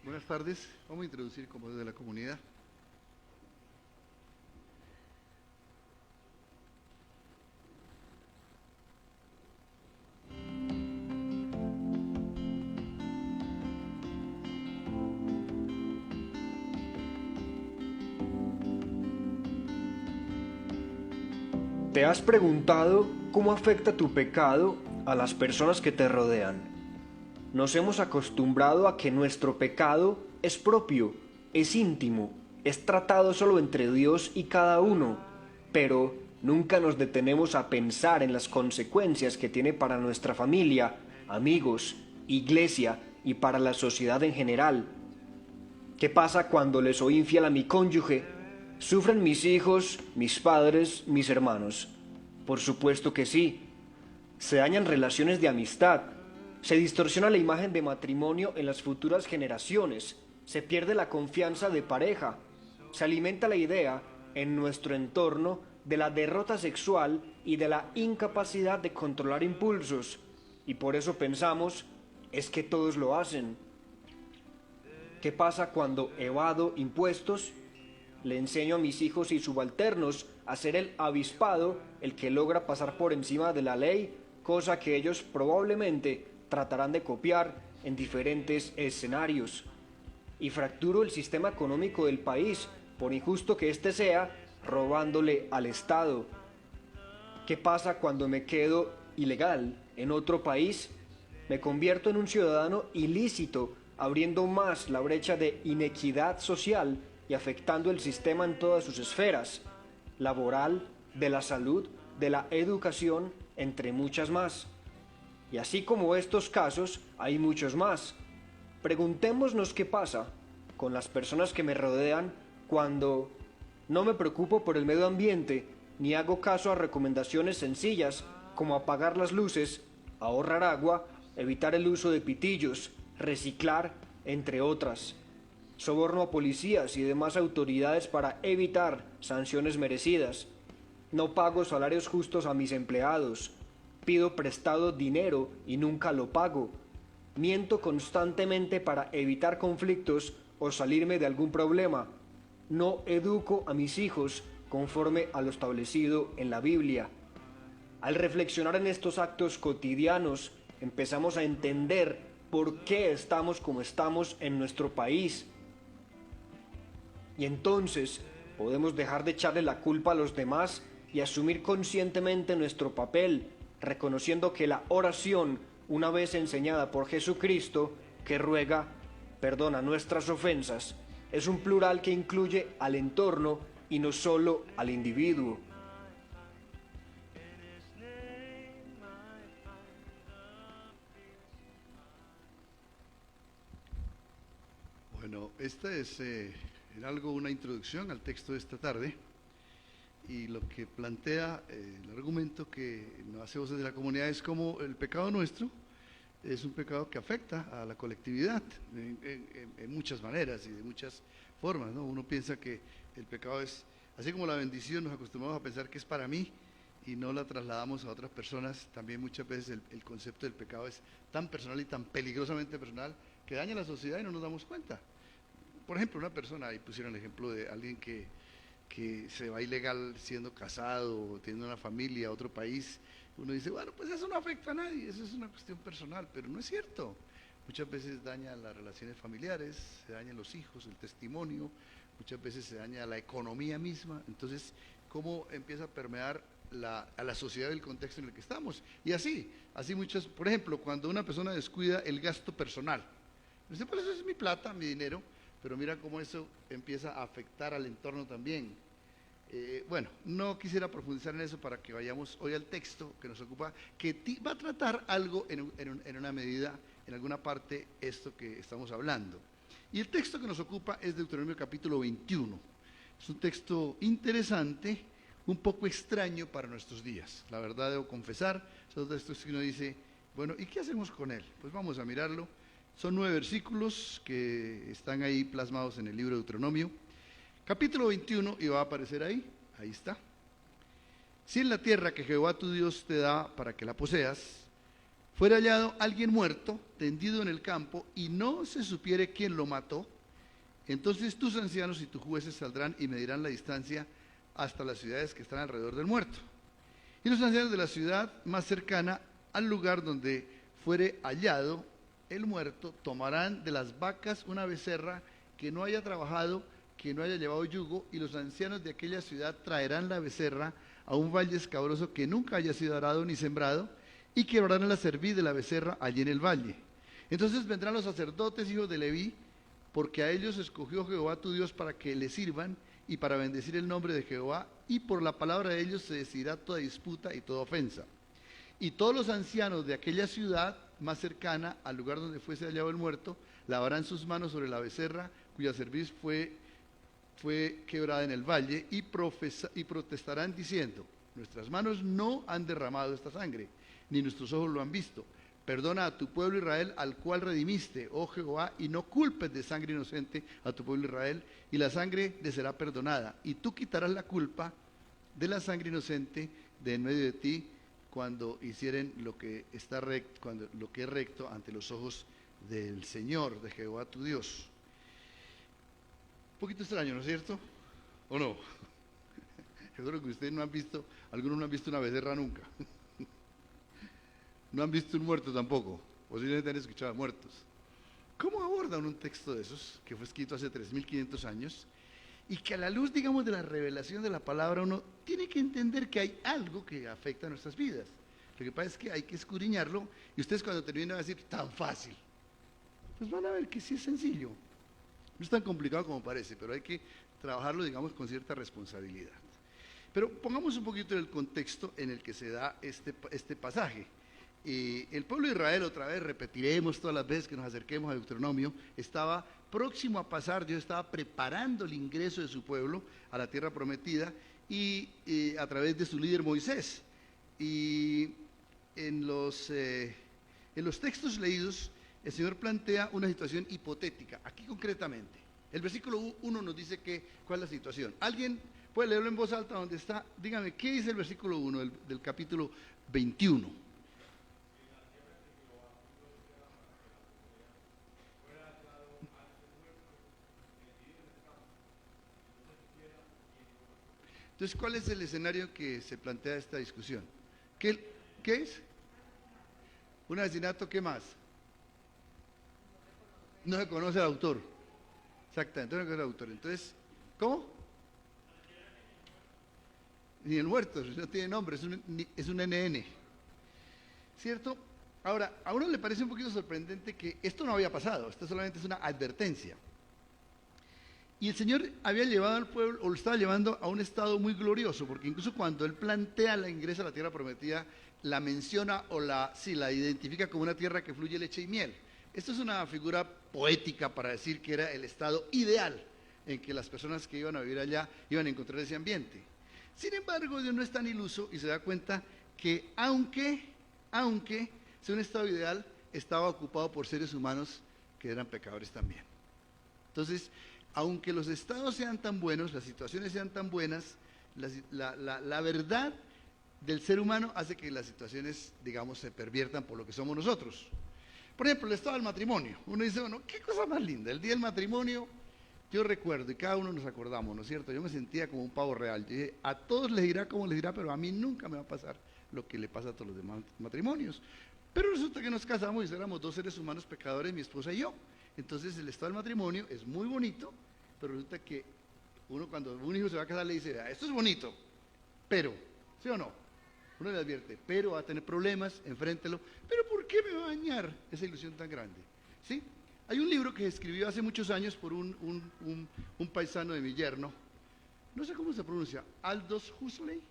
Buenas tardes. Vamos a introducir como desde la comunidad. ¿Te has preguntado cómo afecta tu pecado a las personas que te rodean? Nos hemos acostumbrado a que nuestro pecado es propio, es íntimo, es tratado solo entre Dios y cada uno, pero nunca nos detenemos a pensar en las consecuencias que tiene para nuestra familia, amigos, iglesia y para la sociedad en general. ¿Qué pasa cuando le soy infiel a mi cónyuge? ¿Sufren mis hijos, mis padres, mis hermanos? Por supuesto que sí. Se dañan relaciones de amistad. Se distorsiona la imagen de matrimonio en las futuras generaciones. Se pierde la confianza de pareja. Se alimenta la idea, en nuestro entorno, de la derrota sexual y de la incapacidad de controlar impulsos. Y por eso pensamos, es que todos lo hacen. ¿Qué pasa cuando evado impuestos? Le enseño a mis hijos y subalternos a ser el avispado, el que logra pasar por encima de la ley, cosa que ellos probablemente tratarán de copiar en diferentes escenarios. Y fracturo el sistema económico del país, por injusto que éste sea, robándole al Estado. ¿Qué pasa cuando me quedo ilegal en otro país? Me convierto en un ciudadano ilícito, abriendo más la brecha de inequidad social y afectando el sistema en todas sus esferas, laboral, de la salud, de la educación, entre muchas más. Y así como estos casos, hay muchos más. Preguntémonos qué pasa con las personas que me rodean cuando no me preocupo por el medio ambiente, ni hago caso a recomendaciones sencillas como apagar las luces, ahorrar agua, evitar el uso de pitillos, reciclar, entre otras. Soborno a policías y demás autoridades para evitar sanciones merecidas. No pago salarios justos a mis empleados. Pido prestado dinero y nunca lo pago. Miento constantemente para evitar conflictos o salirme de algún problema. No educo a mis hijos conforme a lo establecido en la Biblia. Al reflexionar en estos actos cotidianos, empezamos a entender por qué estamos como estamos en nuestro país. Y entonces podemos dejar de echarle la culpa a los demás y asumir conscientemente nuestro papel, reconociendo que la oración, una vez enseñada por Jesucristo, que ruega, perdona nuestras ofensas, es un plural que incluye al entorno y no solo al individuo. Bueno, esta es en algo una introducción al texto de esta tarde, y lo que plantea el argumento que nos hace Voces de la Comunidad es como el pecado nuestro es un pecado que afecta a la colectividad en muchas maneras y de muchas formas, ¿no? Uno piensa que el pecado es, así como la bendición, nos acostumbramos a pensar que es para mí y no la trasladamos a otras personas. También muchas veces el concepto del pecado es tan personal y tan peligrosamente personal que daña a la sociedad y no nos damos cuenta. Por ejemplo, una persona, ahí pusieron el ejemplo de alguien que se va ilegal siendo casado o teniendo una familia a otro país. Uno dice, bueno, pues eso no afecta a nadie, eso es una cuestión personal, pero no es cierto. Muchas veces daña las relaciones familiares, se dañan los hijos, el testimonio, muchas veces se daña la economía misma. Entonces, ¿cómo empieza a permear a la sociedad del contexto en el que estamos? Y así muchas, por ejemplo, cuando una persona descuida el gasto personal, dice, pues eso es mi plata, mi dinero, pero mira cómo eso empieza a afectar al entorno también. Bueno, no quisiera profundizar en eso para que vayamos hoy al texto que nos ocupa, que va a tratar algo en una medida, en alguna parte, esto que estamos hablando. Y el texto que nos ocupa es Deuteronomio capítulo 21. Es un texto interesante, un poco extraño para nuestros días. La verdad debo confesar, son textos que uno dice, bueno, ¿y qué hacemos con él? Pues vamos a mirarlo. Son 9 versículos que están ahí plasmados en el libro de Deuteronomio. Capítulo 21, y va a aparecer ahí está. Si en la tierra que Jehová tu Dios te da para que la poseas, fuera hallado alguien muerto, tendido en el campo, y no se supiere quién lo mató, entonces tus ancianos y tus jueces saldrán y medirán la distancia hasta las ciudades que están alrededor del muerto. Y los ancianos de la ciudad más cercana al lugar donde fuere hallado el muerto tomarán de las vacas una becerra que no haya trabajado, que no haya llevado yugo, y los ancianos de aquella ciudad traerán la becerra a un valle escabroso que nunca haya sido arado ni sembrado, y quebrarán la cerviz de la becerra allí en el valle. Entonces vendrán los sacerdotes, hijos de Leví, porque a ellos escogió Jehová tu Dios para que le sirvan y para bendecir el nombre de Jehová, y por la palabra de ellos se decidirá toda disputa y toda ofensa. Y todos los ancianos de aquella ciudad más cercana al lugar donde fuese hallado el muerto, lavarán sus manos sobre la becerra, cuya cerviz fue quebrada en el valle, y protestarán diciendo: nuestras manos no han derramado esta sangre, ni nuestros ojos lo han visto. Perdona a tu pueblo Israel, al cual redimiste, oh Jehová, y no culpes de sangre inocente a tu pueblo Israel, y la sangre le será perdonada. Y tú quitarás la culpa de la sangre inocente de en medio de ti, cuando hicieren lo que está recto, lo que es recto ante los ojos del Señor, de Jehová tu Dios. Un poquito extraño, ¿no es cierto? ¿O no? Yo creo que ustedes no han visto, algunos no han visto una becerra nunca. No han visto un muerto tampoco, posiblemente han escuchado muertos. ¿Cómo abordan un texto de esos, que fue escrito hace 3.500 años, y que a la luz, digamos, de la revelación de la palabra, uno tiene que entender que hay algo que afecta a nuestras vidas? Lo que pasa es que hay que escudriñarlo, y ustedes cuando terminen van a decir, tan fácil. Pues van a ver que sí es sencillo. No es tan complicado como parece, pero hay que trabajarlo, digamos, con cierta responsabilidad. Pero pongamos un poquito en el contexto en el que se da este pasaje. El pueblo de Israel, otra vez, repetiremos todas las veces que nos acerquemos a Deuteronomio, estaba próximo a pasar, Dios estaba preparando el ingreso de su pueblo a la tierra prometida, y a través de su líder Moisés. Y en los textos leídos, el Señor plantea una situación hipotética, aquí concretamente. El versículo 1 nos dice cuál es la situación. ¿Alguien puede leerlo en voz alta donde está? Dígame, ¿qué dice el versículo 1 del capítulo 21? Entonces, ¿cuál es el escenario que se plantea esta discusión? ¿Qué es? ¿Un asesinato? ¿Qué más? No se conoce al autor. Exactamente, no se conoce al autor. Entonces, ¿cómo? Ni el muerto, no tiene nombre, es un NN. ¿Cierto? Ahora, a uno le parece un poquito sorprendente que esto no había pasado, esto solamente es una advertencia. Y el Señor había llevado al pueblo, o lo estaba llevando a un estado muy glorioso, porque incluso cuando Él plantea la ingreso a la tierra prometida, la menciona o la identifica como una tierra que fluye leche y miel. Esto es una figura poética para decir que era el estado ideal en que las personas que iban a vivir allá iban a encontrar ese ambiente. Sin embargo, Dios no es tan iluso y se da cuenta que aunque sea un estado ideal, estaba ocupado por seres humanos que eran pecadores también. Entonces, aunque los estados sean tan buenos, las situaciones sean tan buenas, la verdad del ser humano hace que las situaciones, digamos, se perviertan por lo que somos nosotros. Por ejemplo, el estado del matrimonio. Uno dice, bueno, qué cosa más linda. El día del matrimonio, yo recuerdo, y cada uno nos acordamos, ¿no es cierto? Yo me sentía como un pavo real. Yo dije, a todos les dirá como les dirá, pero a mí nunca me va a pasar lo que le pasa a todos los demás matrimonios. Pero resulta que nos casamos y éramos dos seres humanos pecadores, mi esposa y yo. Entonces el estado del matrimonio es muy bonito, pero resulta que uno cuando un hijo se va a casar le dice, esto es bonito, pero, ¿sí o no? Uno le advierte, pero va a tener problemas, enfréntelo. Pero ¿por qué me va a dañar esa ilusión tan grande? ¿Sí? Hay un libro que se escribió hace muchos años por un paisano de mi yerno, no sé cómo se pronuncia, Aldous Huxley.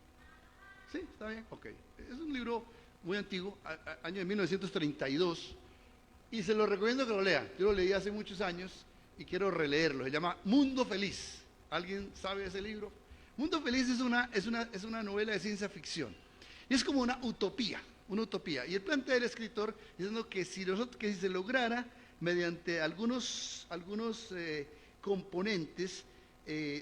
¿Sí? ¿Está bien? Ok. Es un libro muy antiguo, año de 1932, y se lo recomiendo que lo lean. Yo lo leí hace muchos años y quiero releerlo. Se llama Mundo Feliz. ¿Alguien sabe ese libro? Mundo Feliz es una novela de ciencia ficción. Y es como una utopía. Y el plantea del escritor diciendo que si se lograra, mediante algunos componentes,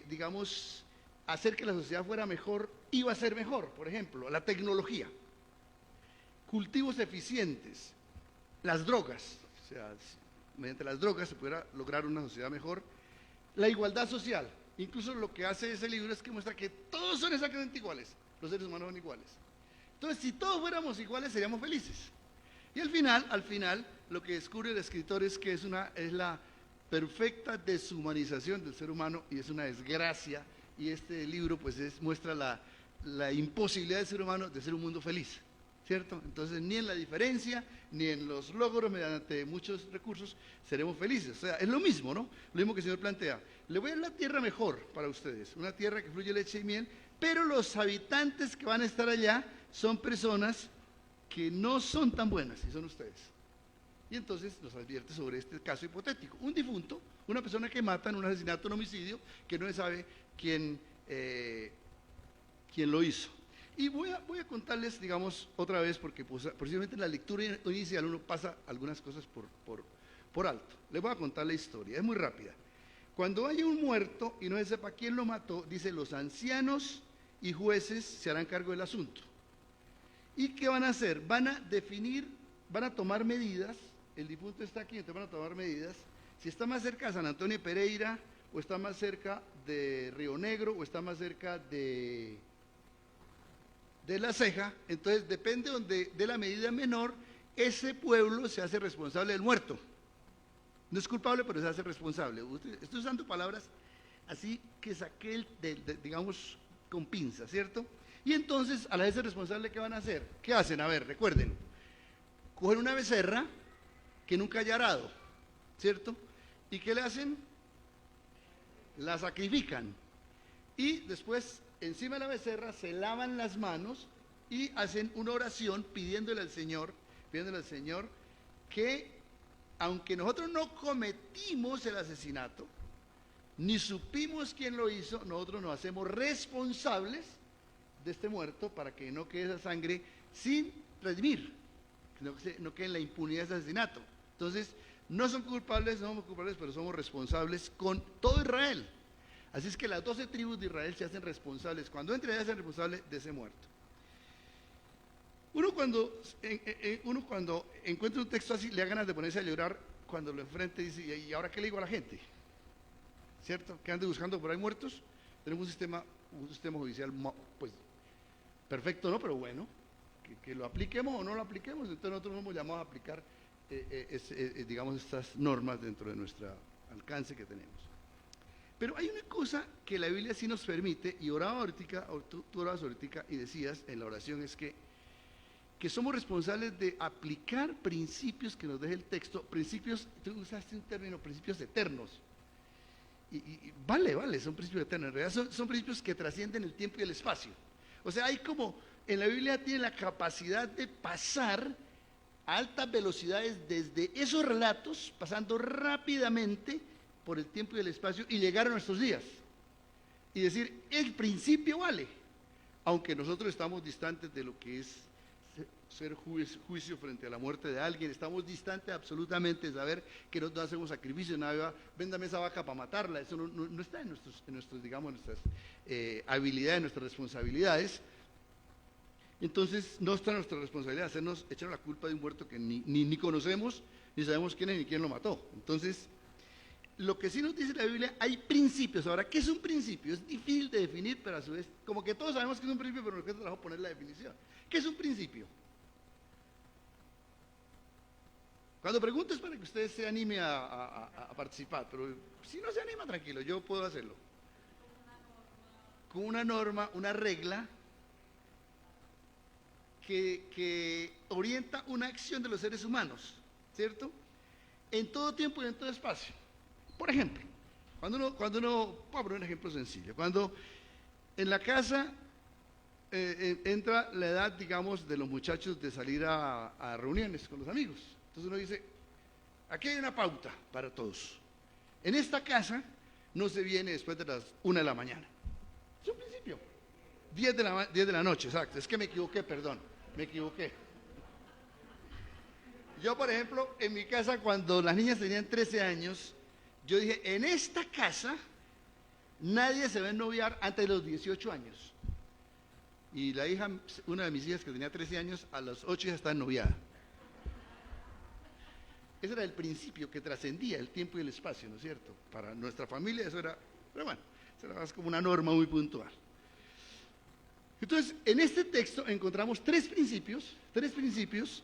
digamos, hacer que la sociedad fuera mejor, iba a ser mejor. Por ejemplo, la tecnología, cultivos eficientes, las drogas, o sea, mediante las drogas se pudiera lograr una sociedad mejor, la igualdad social. Incluso lo que hace ese libro es que muestra que todos son exactamente iguales, los seres humanos son iguales. Entonces, si todos fuéramos iguales, seríamos felices. Y al final, lo que descubre el escritor es que es la perfecta deshumanización del ser humano y es una desgracia. Y este libro pues muestra la imposibilidad del ser humano de ser un mundo feliz, ¿cierto? Entonces, ni en la diferencia, ni en los logros mediante muchos recursos seremos felices. O sea, es lo mismo, ¿no? Lo mismo que el Señor plantea. Le voy a dar la tierra mejor para ustedes, una tierra que fluye leche y miel, pero los habitantes que van a estar allá son personas que no son tan buenas, y son ustedes. Y entonces nos advierte sobre este caso hipotético. Un difunto, una persona que mata en un asesinato, un homicidio, que no se sabe quién lo hizo. Y voy a contarles, digamos, otra vez, porque posiblemente en la lectura inicial uno pasa algunas cosas por alto. Les voy a contar la historia, es muy rápida. Cuando haya un muerto y no se sepa quién lo mató, dice, los ancianos y jueces se harán cargo del asunto. ¿Y qué van a hacer? Van a tomar medidas, el difunto está aquí, entonces van a tomar medidas, si está más cerca de San Antonio de Pereira, o está más cerca de Río Negro, o está más cerca de La Ceja, entonces depende de la medida menor, ese pueblo se hace responsable del muerto. No es culpable, pero se hace responsable. Estoy usando palabras así que saqué, digamos, con pinza, ¿cierto? Y entonces, a la vez responsable, ¿qué van a hacer? ¿Qué hacen? A ver, recuerden, cogen una becerra que nunca haya arado, ¿cierto? ¿Y qué le hacen? La sacrifican. Y después, encima de la becerra, se lavan las manos y hacen una oración pidiéndole al Señor que, aunque nosotros no cometimos el asesinato, ni supimos quién lo hizo, nosotros nos hacemos responsables de este muerto para que no quede esa sangre sin redimir, no quede en la impunidad de ese asesinato. Entonces, no somos culpables, pero somos responsables con todo Israel. Así es que las 12 tribus de Israel se hacen responsables, cuando entre ellas se hacen responsables de ese muerto. Uno cuando encuentra un texto así, le da ganas de ponerse a llorar cuando lo enfrente y dice, ¿y ahora qué le digo a la gente? ¿Cierto? Que ande buscando por ahí muertos. Tenemos un sistema judicial, pues, perfecto, ¿no? Pero bueno, que lo apliquemos o no lo apliquemos, entonces nosotros nos llamamos a aplicar, digamos, estas normas dentro de nuestro alcance que tenemos. Pero hay una cosa que la Biblia sí nos permite, y oraba ahorita, tú orabas ahorita y decías en la oración, es que somos responsables de aplicar principios que nos deje el texto, principios, tú usaste un término, principios eternos. Y vale, son principios eternos, en realidad son principios que trascienden el tiempo y el espacio. O sea, hay como, en la Biblia tiene la capacidad de pasar a altas velocidades desde esos relatos, pasando rápidamente por el tiempo y el espacio y llegar a nuestros días. Y decir, el principio vale, aunque nosotros estamos distantes de lo que es ser juicio frente a la muerte de alguien, estamos distantes absolutamente de saber que no hacemos sacrificio, nada, véndame esa vaca para matarla, eso no está en nuestros digamos, nuestras habilidades, nuestras responsabilidades. Entonces no está en nuestra responsabilidad echar la culpa de un muerto que ni conocemos, ni sabemos quién es ni quién lo mató. Entonces, lo que sí nos dice la Biblia, hay principios. Ahora, ¿qué es un principio? Es difícil de definir, pero a su vez, como que todos sabemos que es un principio, pero nos cuesta trabajo poner la definición. ¿Qué es un principio? Cuando pregunto es para que usted se anime a participar, pero si no se anima, tranquilo, yo puedo hacerlo. Con una norma, una regla que orienta una acción de los seres humanos, ¿cierto? En todo tiempo y en todo espacio. Por ejemplo, cuando uno, voy a poner un ejemplo sencillo, cuando en la casa entra la edad, digamos, de los muchachos de salir a reuniones con los amigos. Entonces uno dice, aquí hay una pauta para todos. En esta casa no se viene después de las 1 de la mañana. Es un principio. 10 de la noche, exacto. Es que me equivoqué, perdón, me equivoqué. Yo, por ejemplo, en mi casa, cuando las niñas tenían 13 años, yo dije, en esta casa nadie se va a ennoviar antes de los 18 años. Y la hija, una de mis hijas que tenía 13 años, a los 8 ya está ennoviada. Ese era el principio que trascendía el tiempo y el espacio, ¿no es cierto? Para nuestra familia eso era, pero bueno, eso era más como una norma muy puntual. Entonces, en este texto encontramos tres principios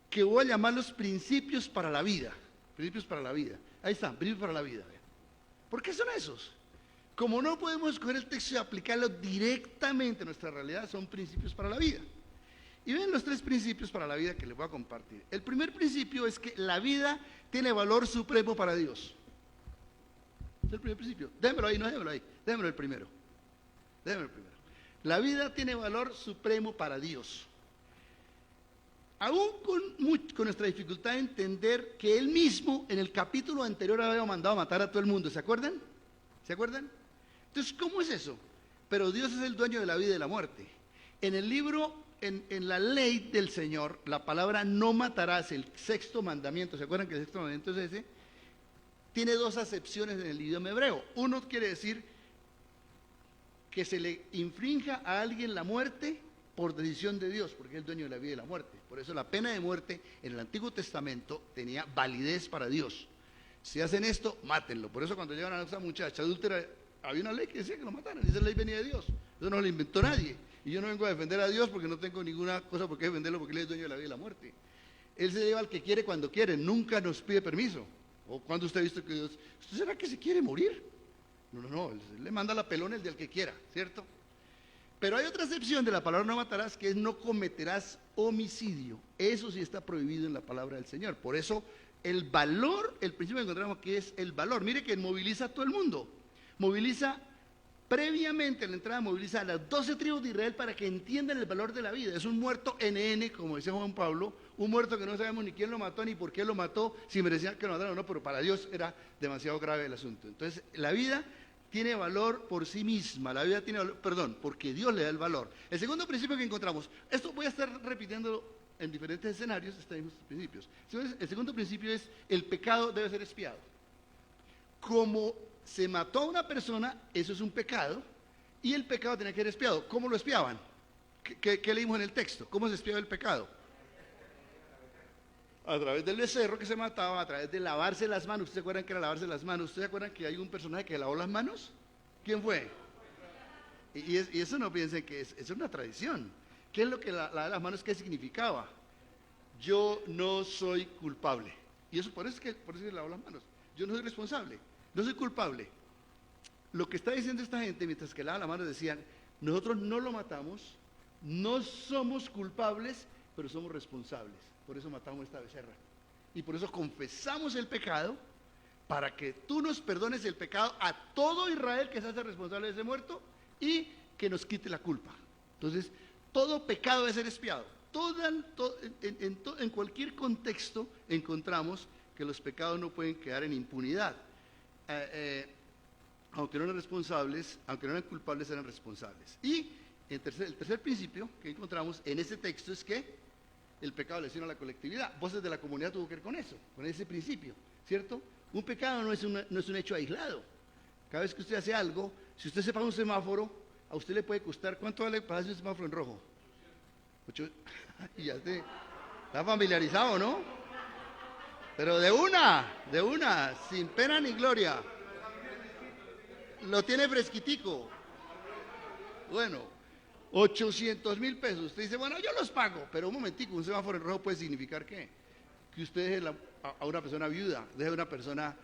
que voy a llamar los principios para la vida. Principios para la vida. Ahí están, principios para la vida. ¿Por qué son esos? Como no podemos coger el texto y aplicarlo directamente a nuestra realidad, son principios para la vida. Y ven los tres principios para la vida que les voy a compartir. El primer principio es que la vida tiene valor supremo para Dios. Es el primer principio. Déjenmelo ahí, no déjenmelo ahí. Déjenmelo el primero. La vida tiene valor supremo para Dios. Aún con nuestra dificultad de entender que Él mismo en el capítulo anterior había mandado a matar a todo el mundo. ¿Se acuerdan? ¿Se acuerdan? Entonces, ¿cómo es eso? Pero Dios es el dueño de la vida y de la muerte. En el libro, en la ley del Señor, la palabra no matarás, el sexto mandamiento, ¿se acuerdan que el sexto mandamiento es ese? Tiene dos acepciones en el idioma hebreo. Uno quiere decir que se le infrinja a alguien la muerte por decisión de Dios, porque es el dueño de la vida y la muerte. Por eso la pena de muerte en el Antiguo Testamento tenía validez para Dios. Si hacen esto, mátenlo. Por eso cuando llevan a esa muchacha adúltera, había una ley que decía que lo mataran, y esa ley venía de Dios. Eso no lo inventó nadie. Y yo no vengo a defender a Dios porque no tengo ninguna cosa por qué defenderlo, porque Él es dueño de la vida y la muerte. Él se lleva al que quiere cuando quiere, nunca nos pide permiso. ¿O cuando usted ha visto que Dios, ¿usted será que se quiere morir? No, Él le manda la pelona el del que quiera, ¿cierto? Pero hay otra excepción de la palabra no matarás, que es no cometerás homicidio. Eso sí está prohibido en la palabra del Señor. Por eso el valor, el principio que encontramos que es el valor. Mire que moviliza a todo el mundo. Moviliza previamente a la entrada, moviliza a las 12 tribus de Israel para que entiendan el valor de la vida. Es un muerto NN, como dice Juan Pablo, un muerto que no sabemos ni quién lo mató ni por qué lo mató, si merecía que lo mataran o no, pero para Dios era demasiado grave el asunto. Entonces, la vida tiene valor por sí misma, la vida tiene valor, porque Dios le da el valor. El segundo principio que encontramos, esto voy a estar repitiendo en diferentes escenarios, estos mismos principios. Entonces, el segundo principio es, el pecado debe ser expiado. Como se mató a una persona, eso es un pecado, y el pecado tenía que ser expiado. ¿Cómo lo expiaban? ¿Qué leímos en el texto? ¿Cómo se expiaba el pecado? A través del becerro que se mataba, a través de lavarse las manos. ¿Ustedes se acuerdan que era lavarse las manos? ¿Ustedes se acuerdan que hay un personaje que lavó las manos? ¿Quién fue? Y eso no piensen que es una tradición. ¿Qué es lo que lavar las manos? ¿Qué significaba? Yo no soy culpable. Y eso por eso es que lavó las manos. Yo no soy responsable, no soy culpable. Lo que está diciendo esta gente, mientras que lava las manos, decían, nosotros no lo matamos, no somos culpables, pero somos responsables. Por eso matamos esta becerra. Y por eso confesamos el pecado, para que tú nos perdones el pecado a todo Israel que se hace responsable de ese muerto y que nos quite la culpa. Entonces, todo pecado debe ser expiado. En cualquier contexto encontramos que los pecados no pueden quedar en impunidad. Aunque no eran responsables, aunque no eran culpables, eran responsables. Y el tercer principio que encontramos en ese texto es que el pecado lesiona a la colectividad. Voces de la comunidad tuvo que ver con eso, con ese principio, ¿cierto? Un pecado no es un hecho aislado. Cada vez que usted hace algo, si usted se paga un semáforo, a usted le puede costar, ¿cuánto vale pagarse un semáforo en rojo? Ya está familiarizado, ¿no? Pero de una, sin pena ni gloria. Lo tiene fresquitico. Bueno, 800,000 pesos. Usted dice, bueno, yo los pago, pero un momentico, un semáforo en rojo puede significar ¿qué? Que usted deje a una persona viuda, deje a una persona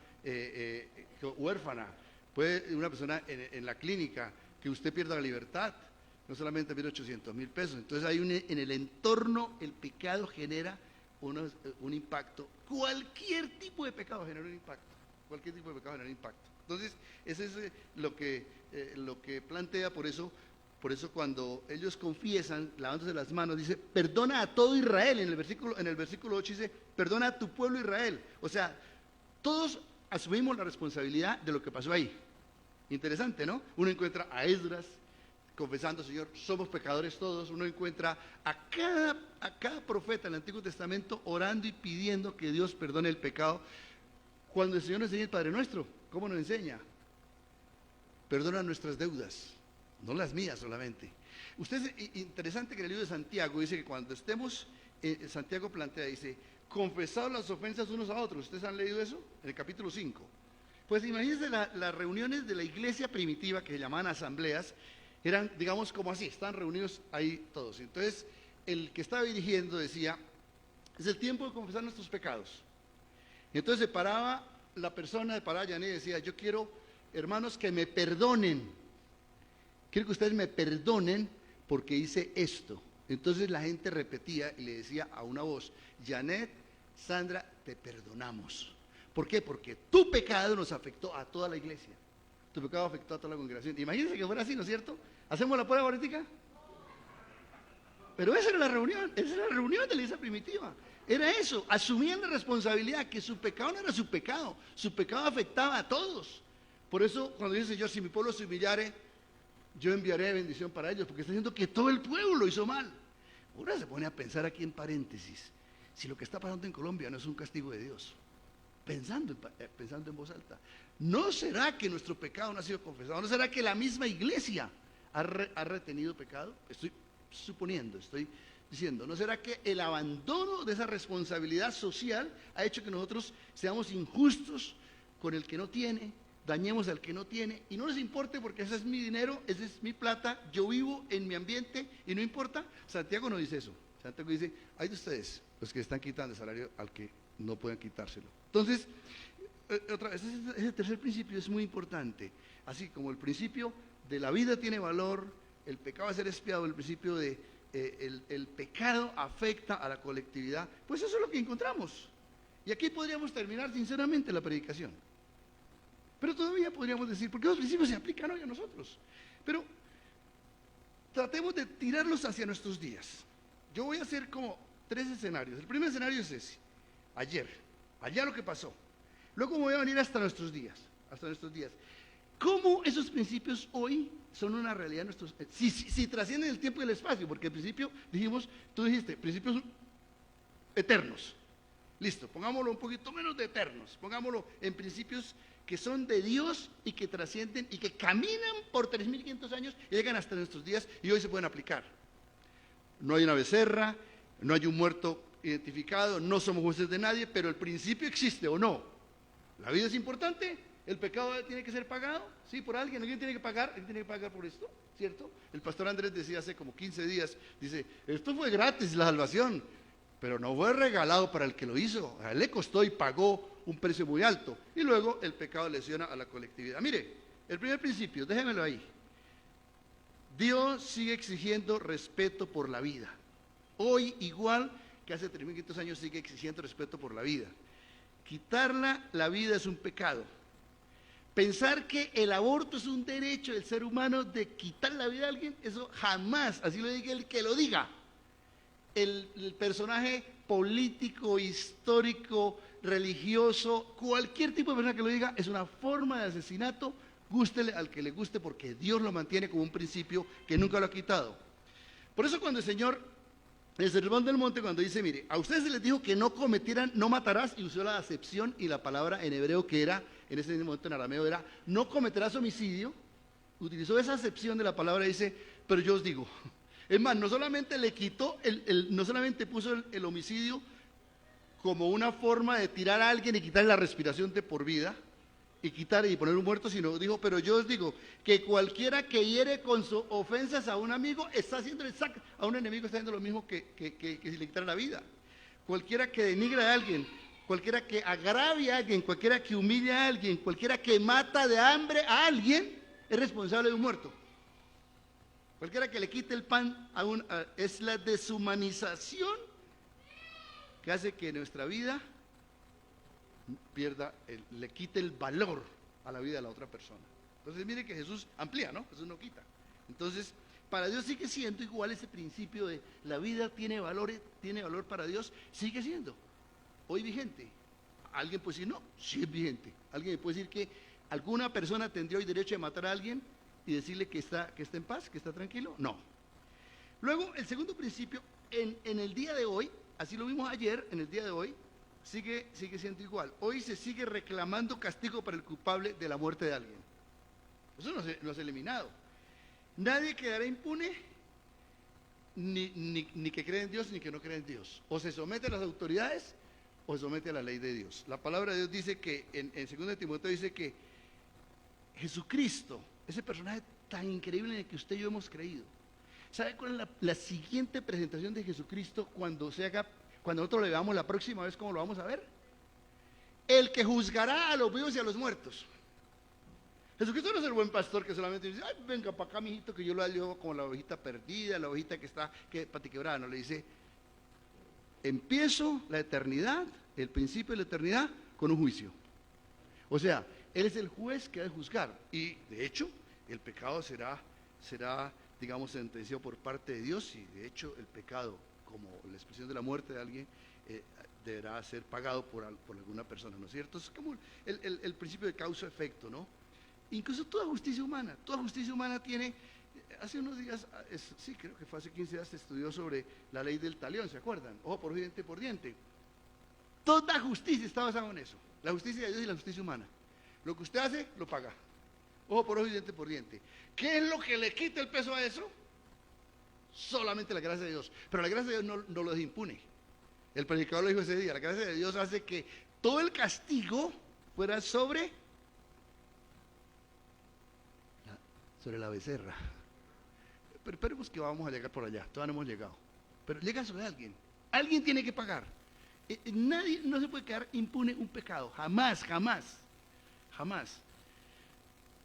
huérfana, puede una persona en la clínica, que usted pierda la libertad, no solamente pierde 800,000 pesos. Entonces hay en el entorno, el pecado genera un impacto. Cualquier tipo de pecado genera un impacto. Cualquier tipo de pecado genera un impacto. Entonces, eso es lo que plantea, por eso cuando ellos confiesan, lavándose las manos, dice, perdona a todo Israel, en el versículo 8 dice, perdona a tu pueblo Israel. O sea, todos asumimos la responsabilidad de lo que pasó ahí. Interesante, ¿no? Uno encuentra a Esdras confesando, Señor, somos pecadores todos. Uno encuentra a cada profeta en el Antiguo Testamento orando y pidiendo que Dios perdone el pecado. Cuando el Señor nos enseña el Padre Nuestro, ¿cómo nos enseña? Perdona nuestras deudas, no las mías solamente. Usted es interesante que en el libro de Santiago dice que cuando estemos, Santiago plantea, dice, confesaos las ofensas unos a otros. ¿Ustedes han leído eso? En el capítulo 5. Pues imagínense las reuniones de la iglesia primitiva, que se llamaban asambleas, eran, digamos, como así, están reunidos ahí todos. Entonces, el que estaba dirigiendo decía, es el tiempo de confesar nuestros pecados. Y entonces se paraba la persona, se paraba Janet y decía, yo quiero, hermanos, que me perdonen. Quiero que ustedes me perdonen porque hice esto. Entonces la gente repetía y le decía a una voz, Janet, Sandra, te perdonamos. ¿Por qué? Porque tu pecado nos afectó a toda la iglesia. Tu pecado afectó a toda la congregación. Imagínense que fuera así, ¿no es cierto? ¿Hacemos la prueba ahorita? Pero esa era la reunión de la iglesia primitiva. Era eso, asumían la responsabilidad, que su pecado no era su pecado afectaba a todos. Por eso cuando dice Señor, si mi pueblo se humillare, yo enviaré bendición para ellos, porque está diciendo que todo el pueblo hizo mal. Ahora se pone a pensar aquí en paréntesis, si lo que está pasando en Colombia no es un castigo de Dios, pensando en voz alta, ¿no será que nuestro pecado no ha sido confesado? ¿No será que la misma iglesia ha retenido pecado? Estoy suponiendo, estoy diciendo, ¿no será que el abandono de esa responsabilidad social ha hecho que nosotros seamos injustos con el que no tiene, dañemos al que no tiene, y no les importe porque ese es mi dinero, esa es mi plata, yo vivo en mi ambiente y no importa? Santiago no dice eso. Santiago dice, hay de ustedes los que están quitando el salario al que no pueden quitárselo. Entonces, otra vez, ese tercer principio es muy importante, así como el principio de la vida tiene valor, el pecado va a ser expiado, el principio de el pecado afecta a la colectividad, pues eso es lo que encontramos. Y aquí podríamos terminar sinceramente la predicación. Pero todavía podríamos decir, porque los principios se aplican hoy a nosotros. Pero tratemos de tirarlos hacia nuestros días. Yo voy a hacer como 3 escenarios. El primer escenario es ese, allá lo que pasó. Luego me voy a venir hasta nuestros días. ¿Cómo esos principios hoy son una realidad en nuestros... Si trascienden el tiempo y el espacio, porque al principio dijimos, tú dijiste, principios eternos. Listo, pongámoslo un poquito menos de eternos, pongámoslo en principios que son de Dios y que trascienden y que caminan por 3.500 años y llegan hasta nuestros días y hoy se pueden aplicar. No hay una becerra, no hay un muerto identificado, no somos jueces de nadie, pero el principio existe o no. La vida es importante, el pecado tiene que ser pagado, ¿sí? Por alguien tiene que pagar por esto, ¿cierto? El pastor Andrés decía hace como 15 días, dice, esto fue gratis la salvación, pero no fue regalado para el que lo hizo, a él le costó y pagó un precio muy alto, y luego el pecado lesiona a la colectividad. Mire, el primer principio, déjemelo ahí, Dios sigue exigiendo respeto por la vida, hoy igual que hace 3.500 años sigue exigiendo respeto por la vida. Quitarla, la vida es un pecado. Pensar que el aborto es un derecho del ser humano de quitar la vida a alguien, eso jamás, así lo diga el que lo diga. El personaje político, histórico, religioso, cualquier tipo de persona que lo diga, es una forma de asesinato, gústele al que le guste, porque Dios lo mantiene como un principio que nunca lo ha quitado. Por eso cuando el Señor, en el Sermón del Monte, cuando dice, mire, a ustedes se les dijo que no cometieran, no matarás, y usó la acepción y la palabra en hebreo que era, en ese momento en arameo era, no cometerás homicidio, utilizó esa acepción de la palabra y dice, pero yo os digo. Es más, no solamente le quitó, no solamente puso el homicidio como una forma de tirar a alguien y quitarle la respiración de por vida, y quitar y poner un muerto, sino dijo, pero yo os digo, que cualquiera que hiere con sus ofensas a un amigo, está haciendo a un enemigo está haciendo lo mismo que si le quitara la vida. Cualquiera que denigra a alguien, cualquiera que agravie a alguien, cualquiera que humille a alguien, cualquiera que mata de hambre a alguien, es responsable de un muerto. Cualquiera que le quite el pan es la deshumanización que hace que nuestra vida le quite el valor a la vida de la otra persona. Entonces mire que Jesús amplía, ¿no? Jesús no quita. Entonces, para Dios sigue siendo igual ese principio de la vida tiene valor para Dios, sigue siendo hoy vigente. Alguien puede decir, no, sí es vigente. Alguien puede decir que alguna persona tendría hoy derecho de matar a alguien y decirle que está en paz, que está tranquilo. No. Luego, el segundo principio, en el día de hoy, así lo vimos ayer, en el día de hoy, sigue siendo igual. Hoy se sigue reclamando castigo para el culpable de la muerte de alguien. Eso no se ha eliminado. Nadie quedará impune, ni que cree en Dios, ni que no cree en Dios. O se somete a las autoridades, o se somete a la ley de Dios. La palabra de Dios dice que, en 2 Timoteo dice que Jesucristo, ese personaje tan increíble en el que usted y yo hemos creído, ¿sabe cuál es la siguiente presentación de Jesucristo cuando nosotros le veamos la próxima vez? ¿Cómo lo vamos a ver? El que juzgará a los vivos y a los muertos. Jesucristo no es el buen pastor que solamente dice, ay, venga para acá, mijito, que yo lo hallo como la ovejita perdida, la ovejita que está patiquebrada. No, le dice, empiezo la eternidad, el principio de la eternidad, con un juicio. O sea, Él es el juez que ha de juzgar. Y, de hecho, el pecado será, digamos, sentenciado por parte de Dios. Y, de hecho, el pecado, como la expresión de la muerte de alguien, deberá ser pagado por alguna persona, ¿no es cierto? Es como el principio de causa-efecto, ¿no? Incluso toda justicia humana tiene, hace unos días, sí, creo que fue hace 15 días, se estudió sobre la ley del talión, ¿se acuerdan? Ojo por ojo, diente por diente. Toda justicia está basada en eso, la justicia de Dios y la justicia humana. Lo que usted hace, lo paga. Ojo por ojo y diente por diente. ¿Qué es lo que le quita el peso a eso? Solamente la gracia de Dios. Pero la gracia de Dios no lo deja impune. El predicador lo dijo ese día, la gracia de Dios hace que todo el castigo fuera sobre la becerra. Pero esperemos que vamos a llegar por allá, todavía no hemos llegado. Pero llega sobre alguien. Alguien tiene que pagar. Nadie, no se puede quedar impune un pecado, jamás.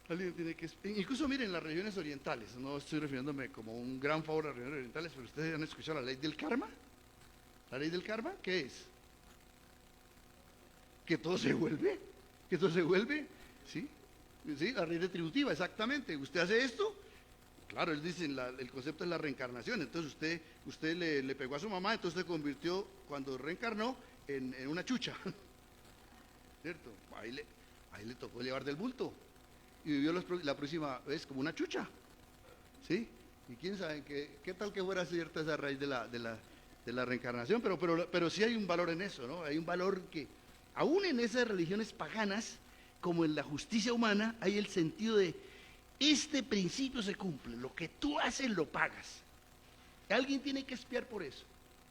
Alguien tiene que, incluso miren, las regiones orientales, no estoy refiriéndome como un gran favor a las regiones orientales, pero ustedes han escuchado la ley del karma. ¿La ley del karma qué es? Que todo se vuelve, ¿sí? Sí, la ley retributiva, exactamente. Usted hace esto, claro, él dice, el concepto es la reencarnación. Entonces usted le pegó a su mamá, entonces se convirtió, cuando reencarnó, en una chucha, ¿cierto? Ahí le tocó llevar del bulto y vivió la próxima vez como una chucha, ¿sí? Y quién sabe qué tal que fuera cierta esa raíz de la reencarnación, pero sí hay un valor en eso, ¿no? Hay un valor que, aún en esas religiones paganas, como en la justicia humana, hay el sentido de, este principio se cumple, lo que tú haces lo pagas. Alguien tiene que expiar por eso,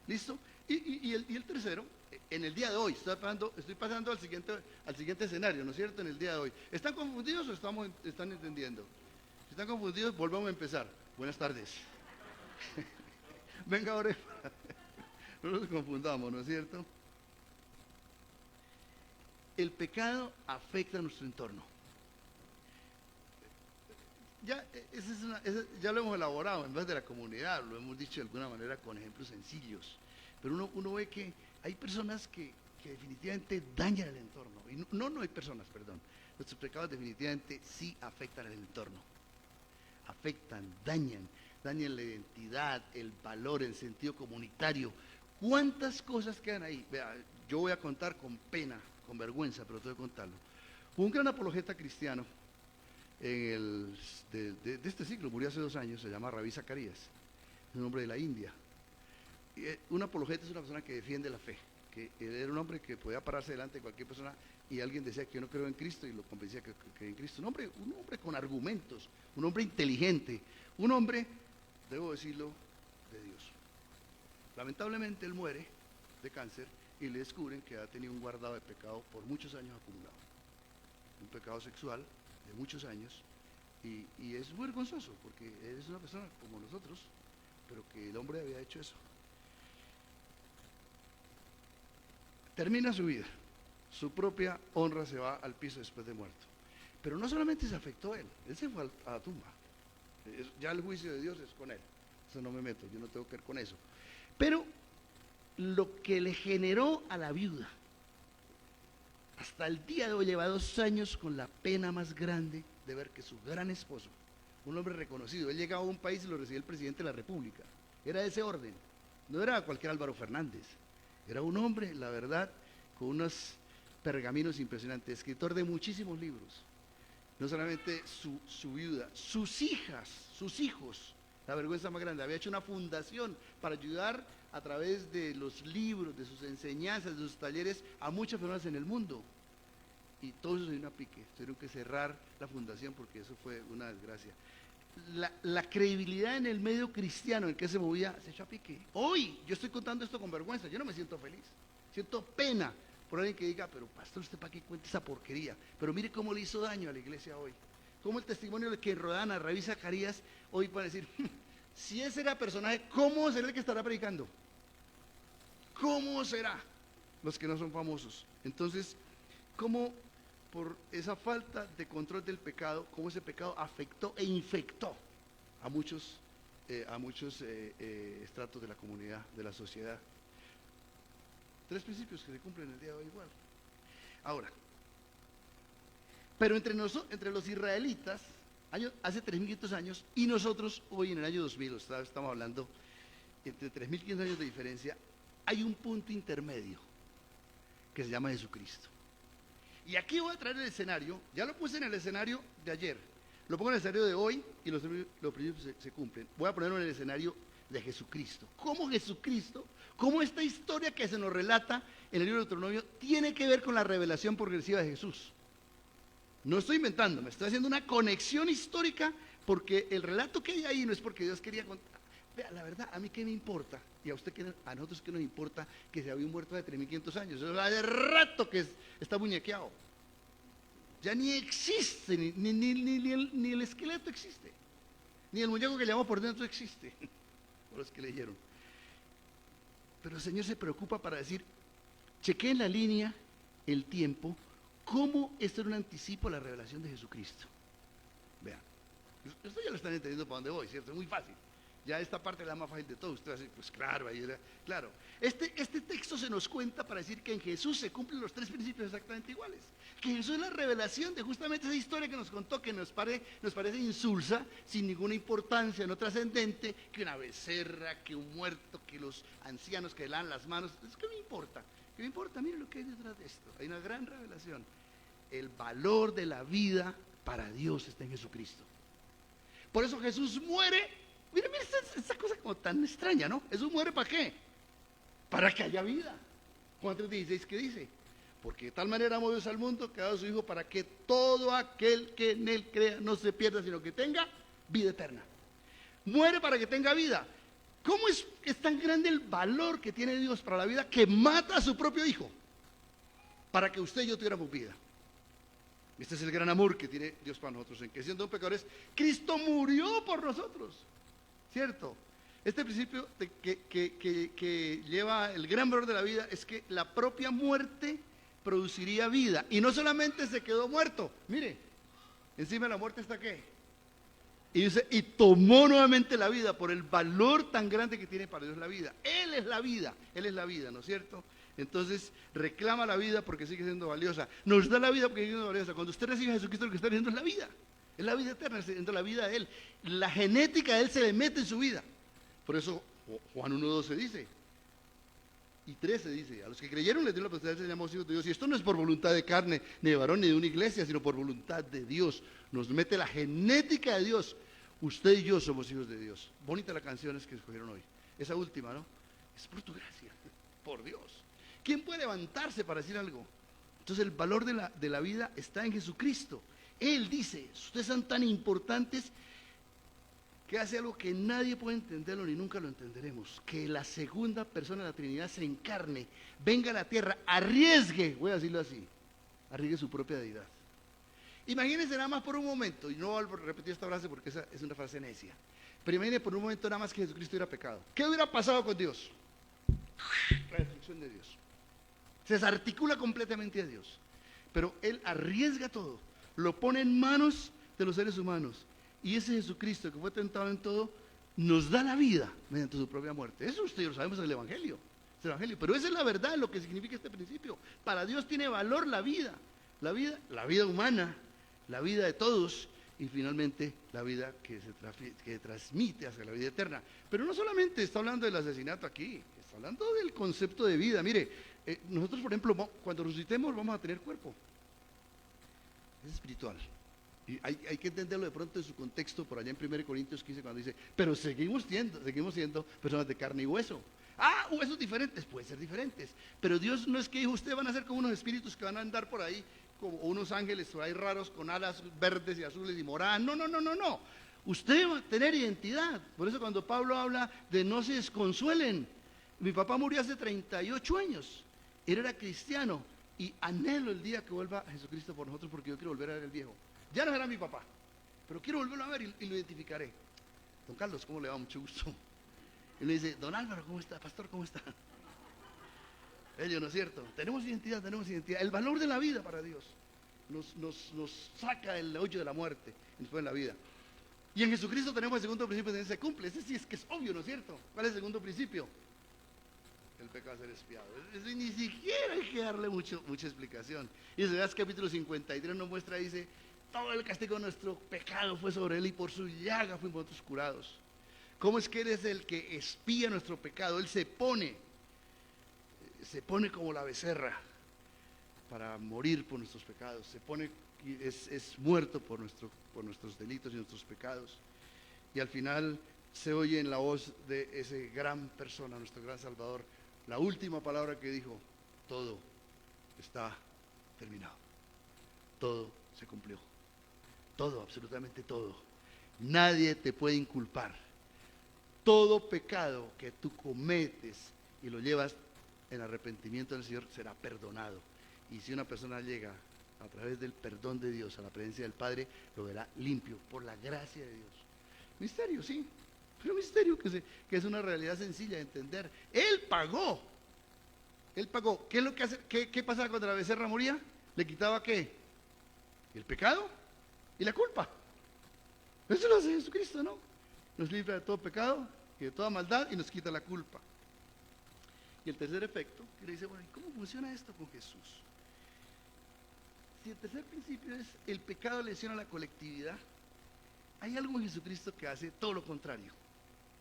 ¿listo? Y el tercero, en el día de hoy, estoy pasando al siguiente escenario, ¿no es cierto? En el día de hoy. ¿Están confundidos o están entendiendo? Si están confundidos, volvamos a empezar. Buenas tardes. Venga, ahora, no nos confundamos, ¿no es cierto? El pecado afecta a nuestro entorno. Ya lo hemos elaborado en vez de la comunidad, lo hemos dicho de alguna manera con ejemplos sencillos. Pero uno ve que hay personas que definitivamente dañan el entorno. Y no hay personas, perdón. Nuestros pecados definitivamente sí afectan el entorno. Afectan, dañan la identidad, el valor, el sentido comunitario. ¿Cuántas cosas quedan ahí? Vea, yo voy a contar con pena, con vergüenza, pero tengo que contarlo. Un gran apologeta cristiano de este siglo, murió hace 2 años, se llama Rabí Zacarías, es un hombre de la India. Un apologeta es una persona que defiende la fe, que era un hombre que podía pararse delante de cualquier persona y alguien decía que yo no creo en Cristo y lo convencía que en Cristo. Un hombre con argumentos, un hombre inteligente, un hombre, debo decirlo, de Dios. Lamentablemente él muere de cáncer y le descubren que ha tenido un guardado de pecado por muchos años acumulado. Un pecado sexual de muchos años y es muy vergonzoso porque es una persona como nosotros, pero que el hombre había hecho eso. Termina su vida, su propia honra se va al piso después de muerto. Pero no solamente se afectó él se fue a la tumba. Ya el juicio de Dios es con él, eso no me meto, yo no tengo que ver con eso. Pero lo que le generó a la viuda, hasta el día de hoy lleva 2 años con la pena más grande de ver que su gran esposo, un hombre reconocido, él llegaba a un país y lo recibía el presidente de la República, era de ese orden, no era cualquier Álvaro Fernández, era un hombre, la verdad, con unos pergaminos impresionantes, escritor de muchísimos libros. No solamente su viuda, sus hijas, sus hijos, la vergüenza más grande, había hecho una fundación para ayudar a través de los libros, de sus enseñanzas, de sus talleres a muchas personas en el mundo. Y todo eso se vino a pique, tuvieron que cerrar la fundación porque eso fue una desgracia. La credibilidad en el medio cristiano en el que se movía se echó a pique. Hoy yo estoy contando esto con vergüenza, yo no me siento feliz. siento pena por alguien que diga, pero pastor, ¿usted para qué cuenta esa porquería? Pero mire cómo le hizo daño a la iglesia hoy. Cómo el testimonio de que rodean a Rabí Zacarías hoy puede decir, si ese era personaje, ¿cómo será el que estará predicando? ¿Cómo será los que no son famosos? Entonces, ¿cómo por esa falta de control del pecado, cómo ese pecado afectó e infectó a muchos estratos de la comunidad, de la sociedad? 3 principios que se cumplen el día de hoy igual. Ahora, pero entre los israelitas, hace 3.500 años, y nosotros hoy en el año 2000, estamos hablando entre 3.500 años de diferencia, hay un punto intermedio que se llama Jesucristo. Y aquí voy a traer el escenario, ya lo puse en el escenario de ayer, lo pongo en el escenario de hoy y los principios se cumplen. Voy a ponerlo en el escenario de Jesucristo. ¿Cómo Jesucristo, cómo esta historia que se nos relata en el libro de Deuteronomio tiene que ver con la revelación progresiva de Jesús? No estoy inventando, me estoy haciendo una conexión histórica porque el relato que hay ahí no es porque Dios quería contar. Vea, la verdad, a mí qué me importa, y a usted, a nosotros qué nos importa que se había muerto de 3.500 años. Eso hace rato que está muñequeado. Ya ni existe, ni el esqueleto existe, ni el muñeco que llevamos por dentro existe, por los que leyeron. Pero el Señor se preocupa para decir, chequeen la línea, el tiempo, cómo esto era un anticipo a la revelación de Jesucristo. Vean, esto ya lo están entendiendo para dónde voy, ¿cierto? Es muy fácil. Ya esta parte es la más fácil de todo. Usted dice, pues claro, ahí era, claro. Este texto se nos cuenta para decir que en Jesús se cumplen los 3 principios exactamente iguales. Que Jesús es la revelación de justamente esa historia que nos contó, que nos parece insulsa, sin ninguna importancia, no trascendente, que una becerra, que un muerto, que los ancianos que le dan las manos. ¿Qué me importa? ¿Qué me importa? Miren lo que hay detrás de esto. Hay una gran revelación. El valor de la vida para Dios está en Jesucristo. Por eso Jesús muere. Mira esta cosa como tan extraña, ¿no? ¿Jesús muere para qué? Para que haya vida. Juan 3:16, ¿qué dice? Porque de tal manera amó Dios al mundo que ha dado a su Hijo para que todo aquel que en Él crea no se pierda, sino que tenga vida eterna. Muere para que tenga vida. ¿Cómo es tan grande el valor que tiene Dios para la vida que mata a su propio Hijo? Para que usted y yo tuviéramos vida. Este es el gran amor que tiene Dios para nosotros, en que siendo pecadores, Cristo murió por nosotros. ¿Cierto? Este principio que lleva el gran valor de la vida es que la propia muerte produciría vida. Y no solamente se quedó muerto, mire, encima de la muerte está ¿qué? Y dice, y tomó nuevamente la vida por el valor tan grande que tiene para Dios la vida. Él es la vida, ¿no es cierto? Entonces reclama la vida porque sigue siendo valiosa. Nos da la vida porque sigue siendo valiosa. Cuando usted recibe a Jesucristo, lo que está recibiendo es la vida. Es la vida eterna, es dentro de la vida de Él. La genética de Él se le mete en su vida. Por eso Juan 1:12 dice, y 13 dice, a los que creyeron les dio la potestad de ser llamados hijos de Dios. Y esto no es por voluntad de carne, ni de varón, ni de una iglesia, sino por voluntad de Dios. Nos mete la genética de Dios. Usted y yo somos hijos de Dios. Bonita la canción que escogieron hoy. Esa última, ¿no? Es por tu gracia, por Dios. ¿Quién puede levantarse para decir algo? Entonces el valor de la vida está en Jesucristo. Él dice, ustedes son tan importantes que hace algo que nadie puede entenderlo ni nunca lo entenderemos, que la segunda persona de la Trinidad se encarne, venga a la tierra, arriesgue, voy a decirlo así, arriesgue su propia deidad. Imagínense nada más por un momento, y no voy a repetir esta frase porque esa es una frase necia, pero imagínense por un momento nada más que Jesucristo hubiera pecado. ¿Qué hubiera pasado con Dios? La destrucción de Dios. Se desarticula completamente a Dios, pero Él arriesga todo. Lo pone en manos de los seres humanos. Y ese Jesucristo que fue tentado en todo, nos da la vida mediante su propia muerte. Eso usted y yo lo sabemos en el Evangelio. Es el Evangelio. Pero esa es la verdad, lo que significa este principio. Para Dios tiene valor la vida. La vida humana, la vida de todos, y finalmente la vida que transmite hacia la vida eterna. Pero no solamente está hablando del asesinato aquí, está hablando del concepto de vida. Mire, nosotros por ejemplo, cuando resucitemos vamos a tener cuerpo. Es espiritual. Y hay que entenderlo de pronto en su contexto, por allá en 1 Corintios 15, cuando dice, pero seguimos siendo personas de carne y hueso. Huesos diferentes, pueden ser diferentes. Pero Dios no es que dijo, ustedes van a ser como unos espíritus que van a andar por ahí, como unos ángeles por ahí raros, con alas verdes y azules y moradas. No. Usted va a tener identidad. Por eso cuando Pablo habla de no se desconsuelen. Mi papá murió hace 38 años. Él era cristiano y anhelo el día que vuelva Jesucristo por nosotros porque yo quiero volver a ver el viejo. Ya no era mi papá, pero quiero volverlo a ver y lo identificaré. Don Carlos, ¿cómo le va? Mucho gusto. Y le dice, don Álvaro, ¿cómo está? Pastor, ¿cómo está? Ellos, ¿no es cierto? Tenemos identidad, tenemos identidad. El valor de la vida para Dios nos saca del hoyo de la muerte y nos pone en la vida. Y en Jesucristo tenemos el segundo principio que se cumple. Ese sí es que es obvio, ¿no es cierto? ¿Cuál es el segundo principio? El pecado ser expiado. Eso ni siquiera hay que darle mucha explicación. Y Isaías capítulo 53 nos muestra, dice, todo el castigo de nuestro pecado fue sobre él y por su llaga fuimos nosotros curados. ¿Cómo es que él es el que expía nuestro pecado? Él se pone como la becerra para morir por nuestros pecados. Se pone y es muerto por nuestros delitos y nuestros pecados. Y al final se oye en la voz de ese gran persona, nuestro gran Salvador, la última palabra que dijo: todo está terminado, todo se cumplió, todo, absolutamente todo. Nadie te puede inculpar. Todo pecado que tú cometes y lo llevas en arrepentimiento del Señor será perdonado. Y si una persona llega a través del perdón de Dios a la presencia del Padre, lo verá limpio por la gracia de Dios. Misterio, sí, pero misterio que es una realidad sencilla de entender. Él pagó. ¿Qué es lo que hace? ¿Qué pasaba cuando la becerra moría? ¿Le quitaba qué? El pecado y la culpa. Eso lo hace Jesucristo, ¿no? Nos libra de todo pecado y de toda maldad y nos quita la culpa. Y el tercer efecto, que le dice, bueno, ¿y cómo funciona esto con Jesús? Si el tercer principio es el pecado lesiona la colectividad, hay algo en Jesucristo que hace todo lo contrario.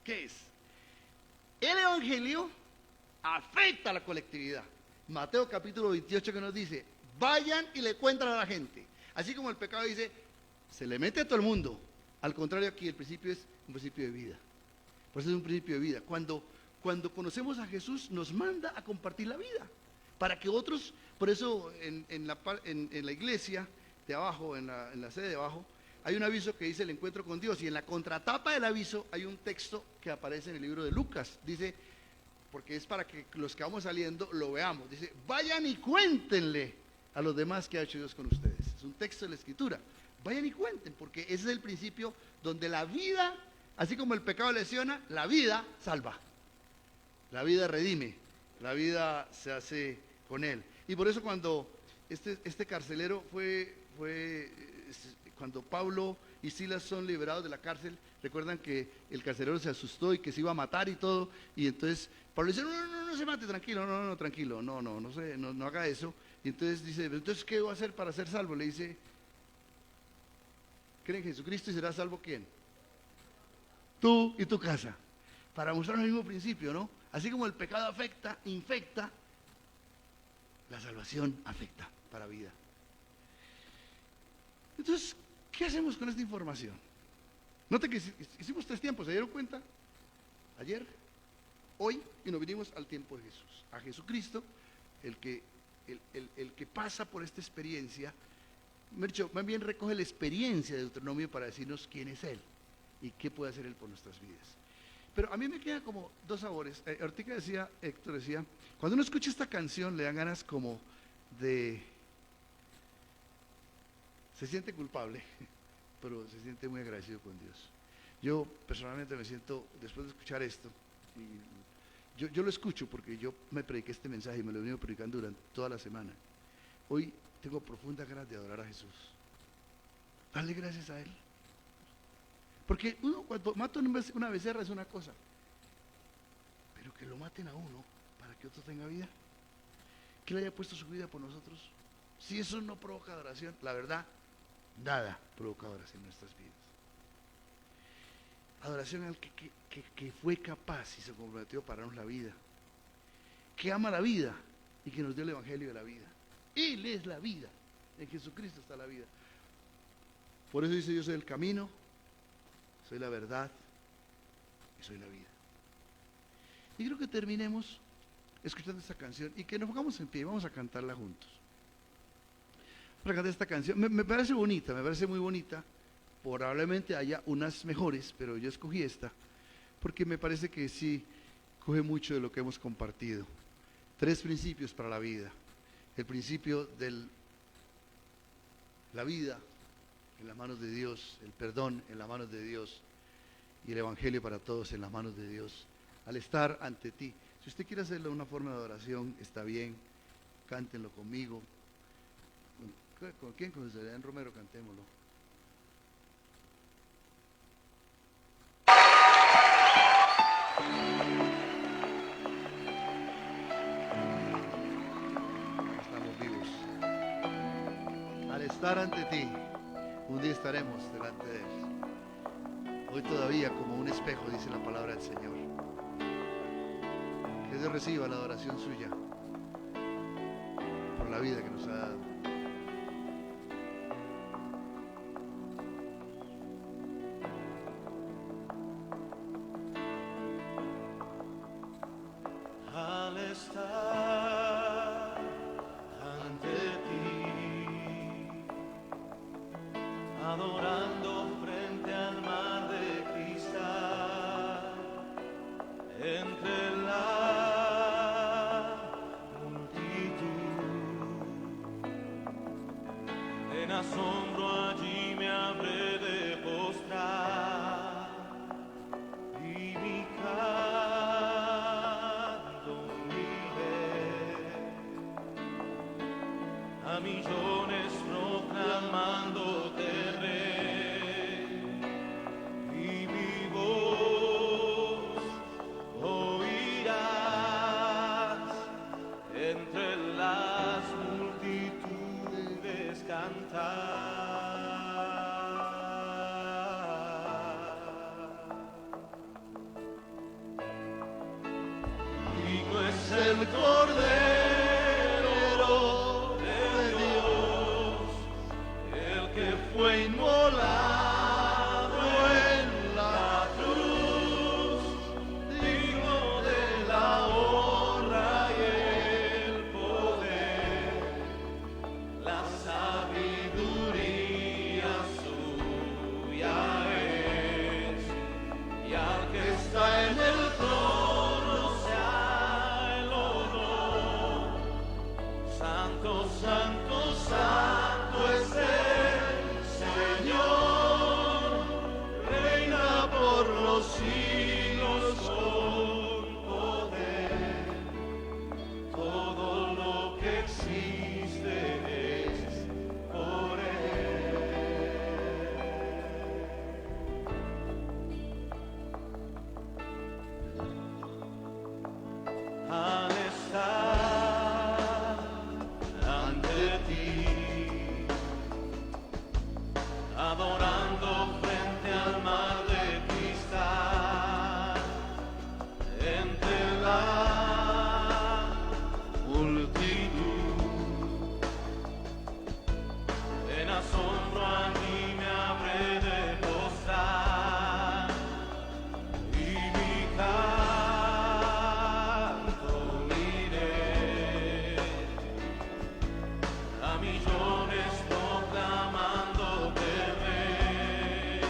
¿Qué es? El Evangelio afecta a la colectividad. Mateo capítulo 28 que nos dice, vayan y le cuentan a la gente. Así como el pecado dice, se le mete a todo el mundo. Al contrario, aquí el principio es un principio de vida. Por eso es un principio de vida. Cuando conocemos a Jesús, nos manda a compartir la vida. Para que otros, por eso en la iglesia de abajo, en la sede de abajo, hay un aviso que dice el encuentro con Dios. Y en la contratapa del aviso hay un texto que aparece en el libro de Lucas. Dice, porque es para que los que vamos saliendo lo veamos. Dice, vayan y cuéntenle a los demás que ha hecho Dios con ustedes. Es un texto de la Escritura. Vayan y cuenten, porque ese es el principio donde la vida, así como el pecado lesiona, la vida salva. La vida redime, la vida se hace con él. Y por eso cuando este carcelero cuando Pablo y Silas son liberados de la cárcel, recuerdan que el carcelero se asustó y que se iba a matar y todo, y entonces Pablo dice, no se mate, tranquilo, tranquilo, no haga eso. Y entonces dice, entonces ¿qué voy a hacer para ser salvo? Le dice, ¿cree en Jesucristo y será salvo quién? Tú y tu casa. Para mostrar el mismo principio, ¿no? Así como el pecado infecta, la salvación afecta para vida. Entonces, ¿qué hacemos con esta información? Note que hicimos 3 tiempos, ¿se dieron cuenta? Ayer, hoy, y nos vinimos al tiempo de Jesús. A Jesucristo, el que pasa por esta experiencia, más bien recoge la experiencia de Deuteronomio para decirnos quién es Él y qué puede hacer Él por nuestras vidas. Pero a mí me quedan como 2 sabores. Ahorita Héctor decía, cuando uno escucha esta canción le dan ganas como se siente culpable, pero se siente muy agradecido con Dios. Yo personalmente me siento, después de escuchar esto, y yo lo escucho porque yo me prediqué este mensaje y me lo he venido predicando durante toda la semana. Hoy tengo profundas ganas de adorar a Jesús. Darle gracias a Él. Porque uno cuando mata una becerra es una cosa, pero que lo maten a uno para que otro tenga vida, que Él haya puesto su vida por nosotros, si eso no provoca adoración, la verdad, nada provoca adoración en nuestras vidas. Adoración al que fue capaz y se comprometió para darnos la vida, que ama la vida y que nos dio el Evangelio de la vida. Él es la vida, en Jesucristo está la vida. Por eso dice, yo soy el camino, soy la verdad y soy la vida. Y creo que terminemos escuchando esta canción y que nos pongamos en pie, vamos a cantarla juntos. Vamos a cantar esta canción, me parece bonita, me parece muy bonita. Probablemente haya unas mejores, pero yo escogí esta porque me parece que sí coge mucho de lo que hemos compartido. 3 principios para la vida. El principio de la vida en las manos de Dios, el perdón en las manos de Dios y el evangelio para todos en las manos de Dios. Al estar ante ti, si usted quiere hacerlo de una forma de adoración, está bien, cántenlo conmigo. ¿Con quién? Con José Adrián Romero, cantémoslo. Estamos vivos. Al estar ante ti, un día estaremos delante de Él. Hoy todavía como un espejo, dice la palabra del Señor. Que Dios reciba la adoración suya por la vida que nos ha dado. Al estar ante ti, adorando frente al mar de cristal, entre la multitud, en asombro allí me habré de postrar y mi a millones proclamándote rey, y mi voz oirás entre las multitudes cantar. Digno es el Cordero fue inmolado en la cruz, digno de la honra y el poder, la sabiduría suya es, y al que está en el trono sea el honor. Santo, santo, santo es Señor, reina por los siglos con poder. Todo lo que existe es por Él. Al estar ante ti, adorando frente al mar de cristal, entre la multitud, en asombro allí me habré de postrar, y mi canto uniré a millones proclamándote rey,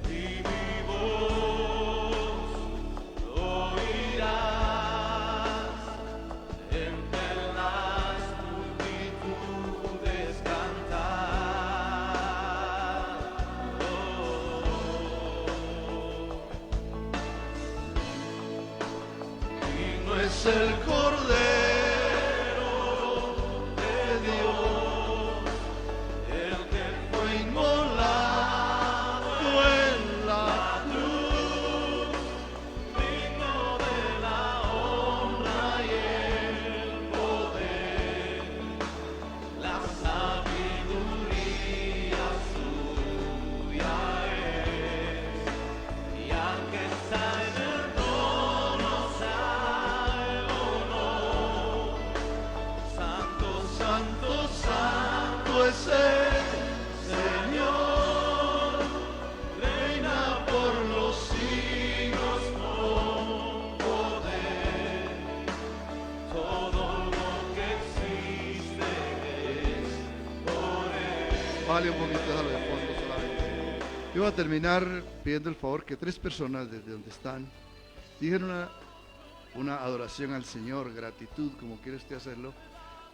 y mi voz oirás entre las multitudes cantar. Digno es el Cordero de Dios, el que fue inmolado en la cruz, digno de la honra y el poder, la sabiduría suya es, y al que está en el trono sea el honor. Santo, santo, santo es el Señor, reina por los siglos con poder. Todo lo que existe es por Él. Vale, un poquito, déjalo de fondo solamente. Yo voy a terminar pidiendo el favor que 3 personas desde donde están digan una adoración al Señor, gratitud, como quiere usted hacerlo,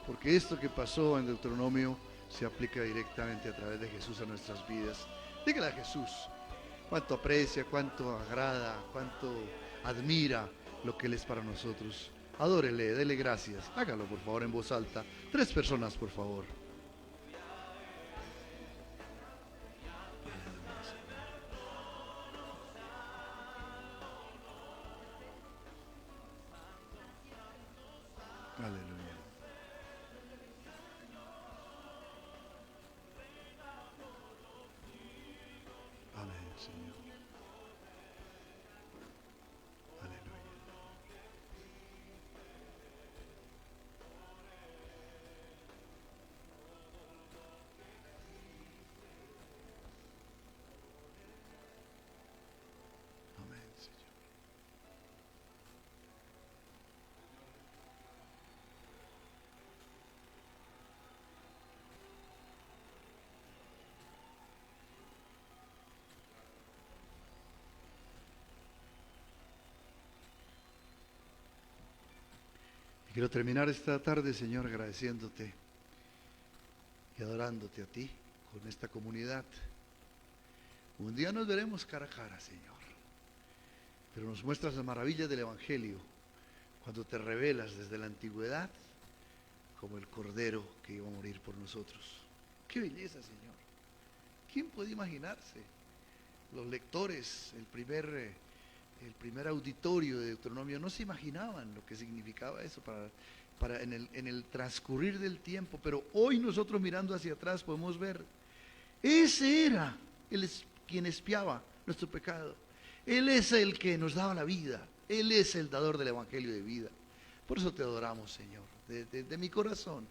porque esto que pasó en Deuteronomio se aplica directamente a través de Jesús a nuestras vidas. Dígale a Jesús cuánto aprecia, cuánto agrada, cuánto admira lo que Él es para nosotros. Adórele, dele gracias. Hágalo por favor en voz alta. 3 personas, por favor. Aleluya. Amén, Señor. Aleluya. Amén, Señor. Y quiero terminar esta tarde, Señor, agradeciéndote y adorándote a ti con esta comunidad. Un día nos veremos cara a cara, Señor, pero nos muestras las maravillas del Evangelio cuando te revelas desde la antigüedad como el Cordero que iba a morir por nosotros. ¡Qué belleza, Señor! ¿Quién puede imaginarse? Los lectores, el primer auditorio de Deuteronomio no se imaginaban lo que significaba eso en el transcurrir del tiempo, pero hoy nosotros mirando hacia atrás podemos ver, ese era quien expiaba nuestro pecado. Él es el que nos daba la vida, Él es el dador del Evangelio de vida. Por eso te adoramos, Señor, de mi corazón.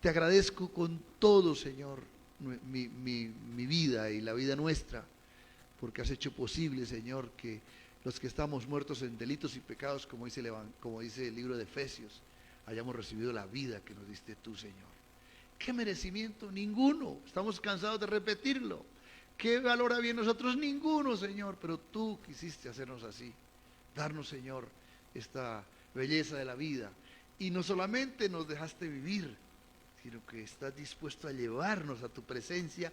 Te agradezco con todo, Señor, mi vida y la vida nuestra, porque has hecho posible, Señor, que los que estamos muertos en delitos y pecados, como dice el libro de Efesios, hayamos recibido la vida que nos diste tú, Señor. ¿Qué merecimiento? Ninguno. Estamos cansados de repetirlo. ¿Qué valor había en nosotros? Ninguno, Señor, pero tú quisiste hacernos así. Darnos, Señor, esta belleza de la vida. Y no solamente nos dejaste vivir, sino que estás dispuesto a llevarnos a tu presencia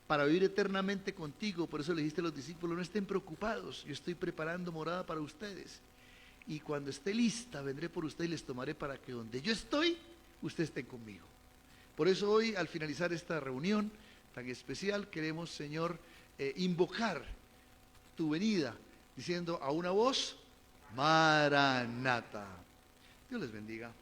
para vivir eternamente contigo. Por eso le dijiste a los discípulos, no estén preocupados, yo estoy preparando morada para ustedes. Y cuando esté lista, vendré por ustedes y les tomaré para que donde yo estoy, ustedes estén conmigo. Por eso hoy, al finalizar esta reunión tan especial, queremos, Señor, invocar tu venida, diciendo a una voz, Maranata. Dios les bendiga.